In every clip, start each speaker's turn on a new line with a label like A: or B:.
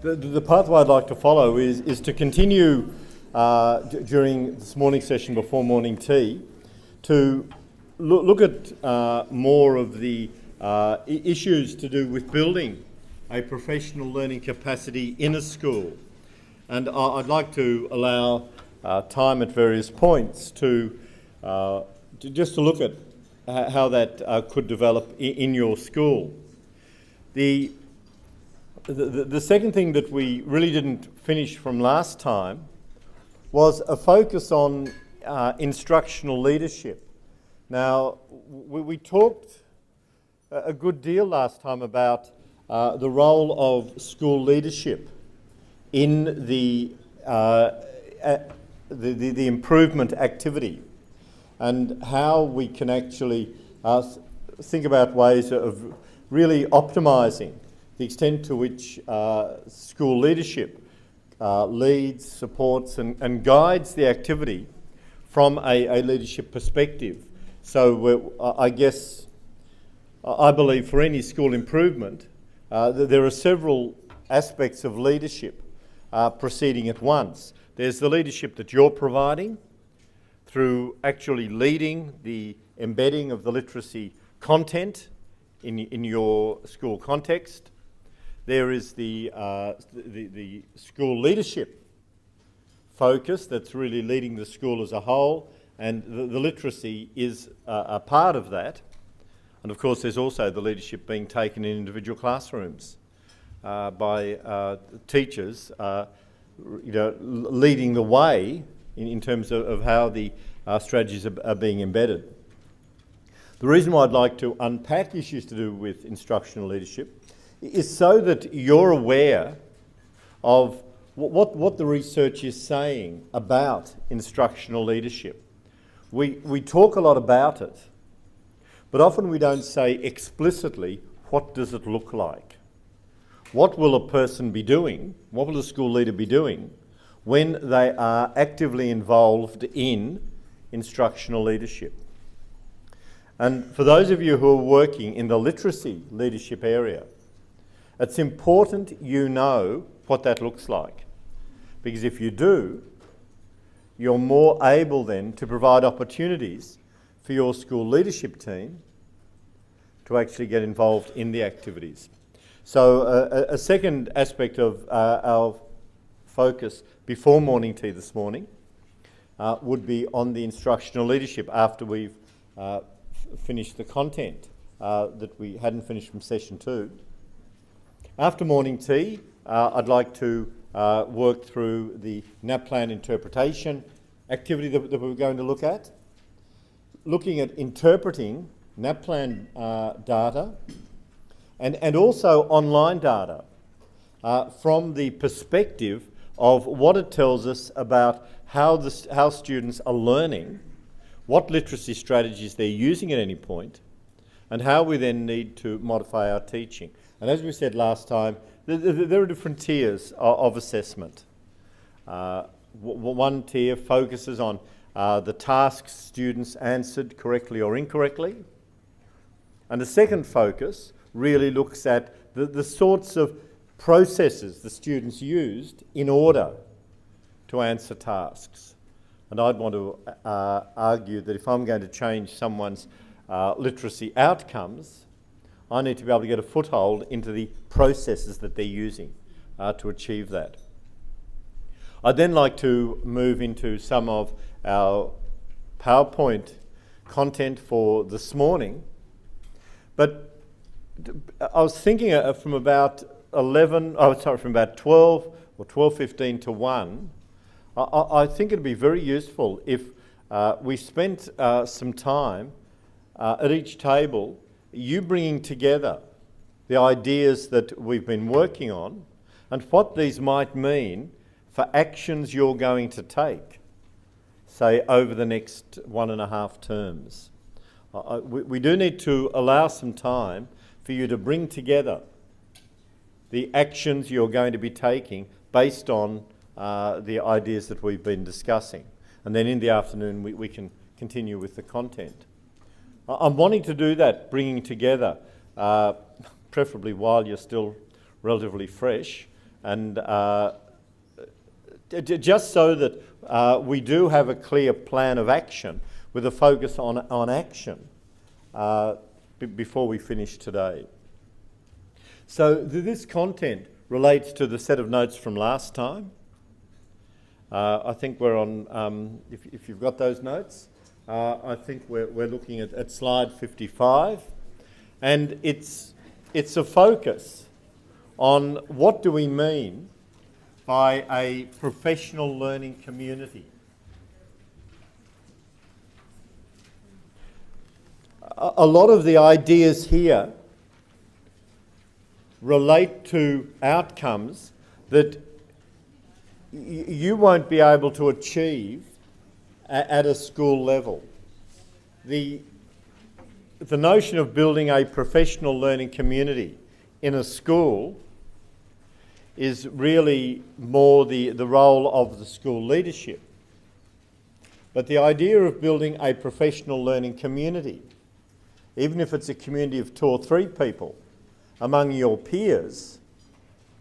A: The pathway I'd like to follow is to continue during this morning session before morning tea to look at more of the issues to do with building a professional learning capacity in a school. And I'd like to allow time at various points to just to look at how that could develop in your school. The second thing that we really didn't finish from last time was a focus on instructional leadership. Now, we talked a good deal last time about the role of school leadership in the improvement activity and how we can actually think about ways of really optimising the extent to which school leadership leads, supports and guides the activity from a leadership perspective. So I believe for any school improvement there are several aspects of leadership proceeding at once. There's the leadership that you're providing through actually leading the embedding of the literacy content in your school context. There is the school leadership focus that's really leading the school as a whole, and the literacy is a part of that. And of course there's also the leadership being taken in individual classrooms by teachers leading the way in terms of how the strategies are being embedded. The reason why I'd like to unpack issues to do with instructional leadership is so that you're aware of what the research is saying about instructional leadership. We talk a lot about it, but often we don't say explicitly what does it look like. What will a person be doing, what will a school leader be doing when they are actively involved in instructional leadership? And for those of you who are working in the literacy leadership area, it's important you know what that looks like, because if you do, you're more able then to provide opportunities for your school leadership team to actually get involved in the activities. So a second aspect of our focus before morning tea this morning would be on the instructional leadership after we've finished the content that we hadn't finished from session 2. After morning tea, I'd like to work through the NAPLAN interpretation activity that we're going to look at, looking at interpreting NAPLAN data and also online data from the perspective of what it tells us about how students are learning, what literacy strategies they're using at any point, and how we then need to modify our teaching. And as we said last time, there are different tiers of assessment. One tier focuses on the tasks students answered correctly or incorrectly. And the second focus really looks at the sorts of processes the students used in order to answer tasks. And I'd want to argue that if I'm going to change someone's literacy outcomes, I need to be able to get a foothold into the processes that they're using to achieve that. I'd then like to move into some of our PowerPoint content for this morning, but I was thinking from about 12 or 12:15 to 1, I think it'd be very useful if we spent some time at each table, you bringing together the ideas that we've been working on and what these might mean for actions you're going to take, say, over the next 1.5 terms. We do need to allow some time for you to bring together the actions you're going to be taking based on the ideas that we've been discussing. And then in the afternoon we can continue with the content. I'm wanting to do that, bringing together, preferably while you're still relatively fresh, and just so that we do have a clear plan of action with a focus on action before we finish today. So this content relates to the set of notes from last time. I think we're on, if you've got those notes, I think we're looking at slide 55, and it's a focus on what do we mean by a professional learning community. A lot of the ideas here relate to outcomes that you won't be able to achieve at a school level. The notion of building a professional learning community in a school is really more the role of the school leadership. But the idea of building a professional learning community, even if it's a community of 2 or 3 people among your peers,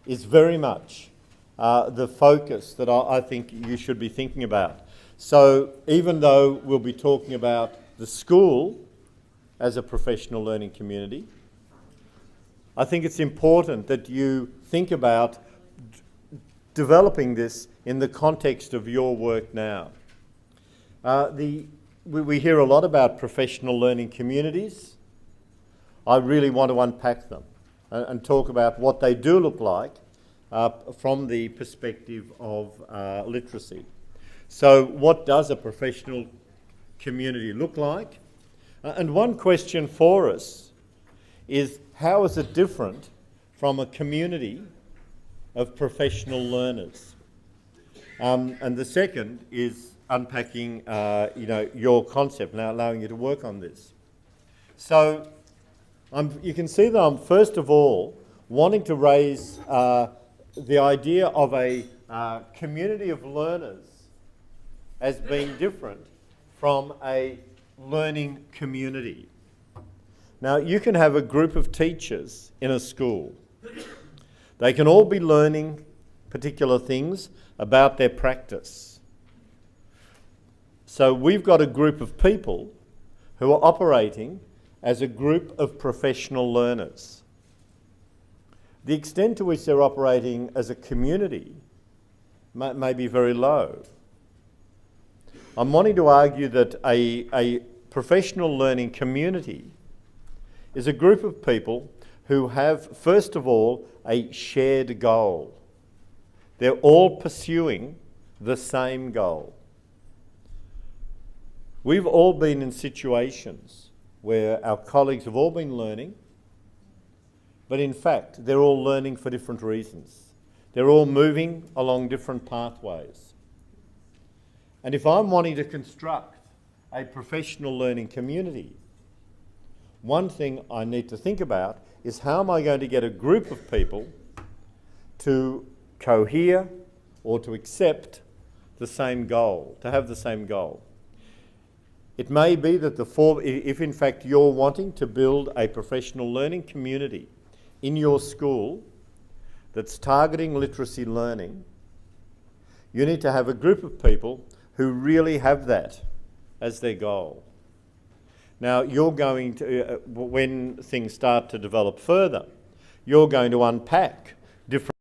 A: is very much the focus that I think you should be thinking about. So even though we'll be talking about the school as a professional learning community, I think it's important that you think about developing this in the context of your work now. We hear a lot about professional learning communities. I really want to unpack them and talk about what they do look like from the perspective of literacy. So what does a professional community look like? And one question for us is, how is it different from a community of professional learners? And the second is unpacking your concept, now allowing you to work on this. So you can see that I'm first of all wanting to raise the idea of a community of learners as being different from a learning community. Now, you can have a group of teachers in a school. They can all be learning particular things about their practice. So we've got a group of people who are operating as a group of professional learners. The extent to which they're operating as a community may be very low. I'm wanting to argue that a professional learning community is a group of people who have, first of all, a shared goal. They're all pursuing the same goal. We've all been in situations where our colleagues have all been learning, but in fact, they're all learning for different reasons. They're all moving along different pathways. And if I'm wanting to construct a professional learning community, one thing I need to think about is, how am I going to get a group of people to cohere or to accept the same goal, to have the same goal? It may be that if in fact you're wanting to build a professional learning community in your school that's targeting literacy learning, you need to have a group of people who really have that as their goal. Now, you're going to, when things start to develop further, you're going to unpack different